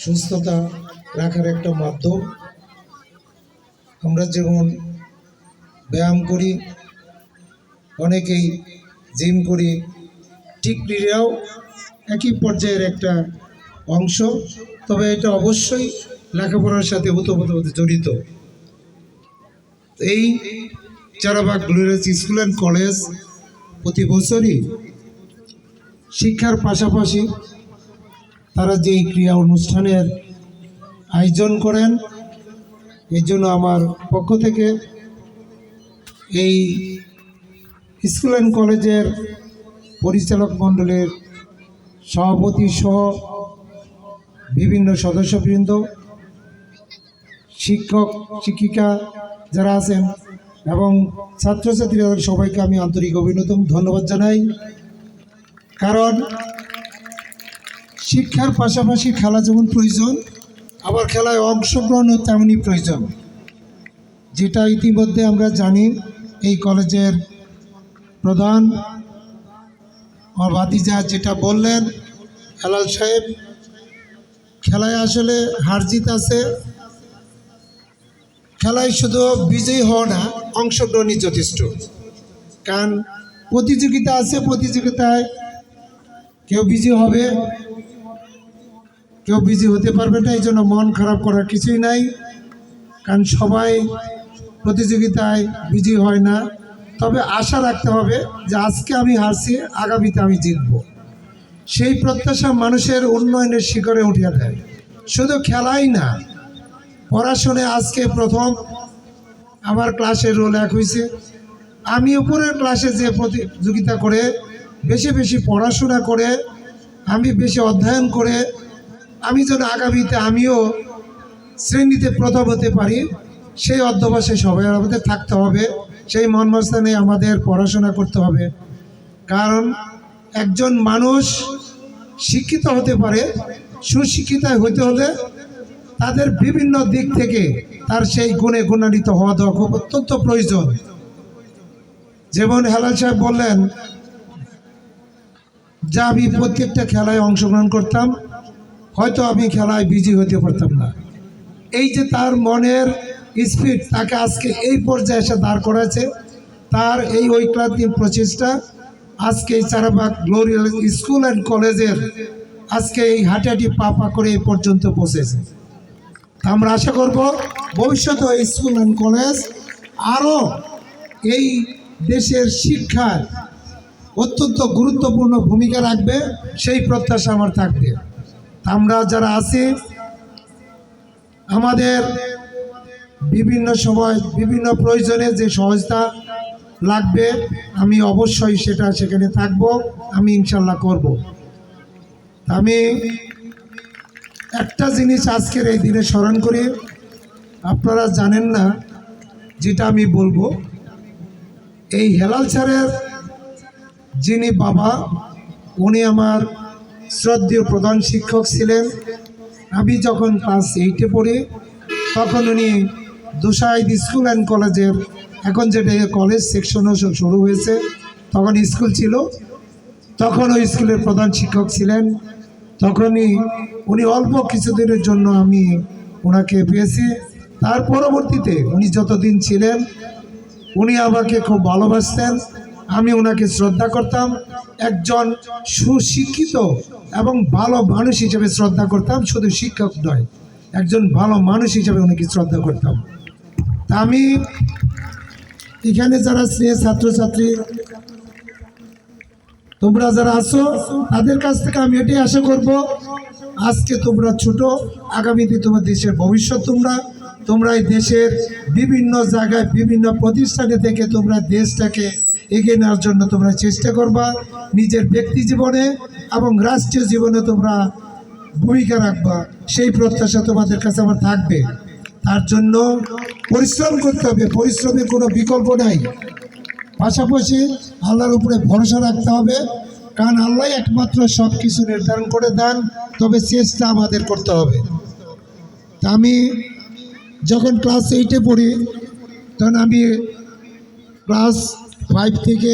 সুস্থতা রাখার একটা মাধ্যম। আমরা যেমন ব্যায়াম করি, অনেকেই জিম করি, ঠিক ক্রীড়াও একই পর্যায়ের একটা অংশ। তবে এটা অবশ্যই লেখাপড়ার সাথে ওতপ্রোতভাবে জড়িত। এই Charabag glorious school and college প্রতি বছরই শিক্ষার পাশাপাশি তারা যেই ক্রীড়া অনুষ্ঠানের আয়োজন করেন, এই জন্য আমার পক্ষ থেকে এই স্কুল অ্যান্ড কলেজের পরিচালক মণ্ডলের সভাপতি সহ বিভিন্ন সদস্যবৃন্দ, শিক্ষক শিক্ষিকা যারা আছেন এবং ছাত্রছাত্রীরা সবাইকে আমি আন্তরিক অভিনন্দন ধন্যবাদ জানাই। কারণ শিক্ষার পাশাপাশি খেলা যেমন প্রয়োজন, আবার খেলায় অংশগ্রহণও তেমনই প্রয়োজন। যেটা ইতিমধ্যে আমরা জানি, এই কলেজের প্রধান ভাতিজা যেটা বললেন হেলাল সাহেব, খেলায় আসলে হার জিত আছে। খেলায় শুধু বিজয়ী হওয়া না, অংশগ্রহণই যথেষ্ট। কারণ প্রতিযোগিতা আছে, প্রতিযোগিতায় কেউ বিজয়ী হবে, কেউ বিজয়ী হতে পারবে না। এই জন্য মন খারাপ করার কিছুই নাই, কারণ সবাই প্রতিযোগিতায় বিজয়ী হয় না। তবে আশা রাখতে হবে যে আজকে আমি হারছি, আগামীতে আমি জিতব। সেই প্রত্যাশা মানুষের উন্নয়নের শিখরে উঠিয়ে দেয়। শুধু খেলাই না, পড়াশোনায় আজকে প্রথম আমার ক্লাসের রোল এক হয়েছে। আমি উপরের ক্লাসে যে প্রতিযোগিতা করে বেশি বেশি পড়াশোনা করে, আমি বেশি অধ্যয়ন করে, আমি যেন আগামীতে আমিও শ্রেণীতে প্রথম হতে পারি, সেই অধ্যবসায়ে সবাই আমাদের থাকতে হবে। সেই মনমস্থানে আমাদের পড়াশোনা করতে হবে। কারণ একজন মানুষ শিক্ষিত হতে পারে, সুশিক্ষিত হতে হলে তাদের বিভিন্ন দিক থেকে তার সেই গুণে গুণান্বিত হওয়া খুব অত্যন্ত প্রয়োজন। যেমন হেলাল সাহেব বললেন যে আমি প্রত্যেকটা খেলায় অংশগ্রহণ করতাম, হয়তো আমি খেলায় বিজয়ী হতে পারতাম না। এই যে তার মনের স্পিড তাকে আজকে এই পর্যায়ে এসে দাঁড় করেছে, তার এই ঐক্লান্তিক প্রচেষ্টা আজকে এই চারাবাগ গ্লোরিয়াস স্কুল অ্যান্ড কলেজের আজকে এই হাঁটাহাঁটি পা পা করে এই পর্যন্ত পৌঁছেছে। আমরা আশা করব ভবিষ্যতে এই স্কুল অ্যান্ড কলেজ আরও এই দেশের শিক্ষায় অত্যন্ত গুরুত্বপূর্ণ ভূমিকা রাখবে, সেই প্রত্যাশা আমার থাকবে। আমরা যারা আছি, আমাদের বিভিন্ন সময় বিভিন্ন প্রয়োজনে যে সহায়তা লাগবে, আমি অবশ্যই সেখানে থাকব, আমি ইনশাল্লাহ করব। আমি একটা জিনিস আজকের এই দিনে স্মরণ করি, আপনারা জানেন না, যেটা আমি বলবো, এই হেলাল স্যারের যিনি বাবা, উনি আমার শ্রদ্ধেয় প্রধান শিক্ষক ছিলেন। আমি যখন ক্লাস 8-এ পড়ি, তখন উনি দুসাইদ স্কুল অ্যান্ড কলেজের, এখন যেটা কলেজ সেকশনও শুরু হয়েছে, তখন স্কুল ছিল, তখন ওই স্কুলের প্রধান শিক্ষক ছিলেন। তখনই উনি অল্প কিছুদিনের জন্য আমি ওনাকে পেয়েছি। তার পরবর্তীতে উনি যতদিন ছিলেন, উনি আমাকে খুব ভালোবাসতেন, আমি ওনাকে শ্রদ্ধা করতাম। একজন সুশিক্ষিত এবং ভালো মানুষ হিসেবে শ্রদ্ধা করতাম, শুধু শিক্ষক নয়, একজন ভালো মানুষ হিসেবে ওনাকে শ্রদ্ধা করতাম। তা আমি এখানে যারা ছাত্রছাত্রী তোমরা যারা আছো, তাদের কাছ থেকে আমি এটাই আশা করব, আজকে তোমরা ছোট, আগামীতে তোমার দেশের ভবিষ্যৎ। তোমরা এই দেশের বিভিন্ন জায়গায় বিভিন্ন প্রতিষ্ঠানে থেকে তোমরা দেশটাকে এগিয়ে নেওয়ার জন্য তোমরা চেষ্টা করবা। নিজের ব্যক্তি জীবনে এবং রাষ্ট্রীয় জীবনে তোমরা ভূমিকা রাখবা, সেই প্রত্যাশা তোমাদের কাছে আমার থাকবে। তার জন্য পরিশ্রম করতে হবে, পরিশ্রমের কোনো বিকল্প নাই। পাশাপাশি আল্লাহর উপরে ভরসা রাখতে হবে, কারণ আল্লাহ একমাত্র সব কিছু নির্ধারণ করে দেন, তবে চেষ্টা আমাদের করতে হবে। তা আমি যখন ক্লাস 8-এ পড়ি, তখন আমি ক্লাস 5 থেকে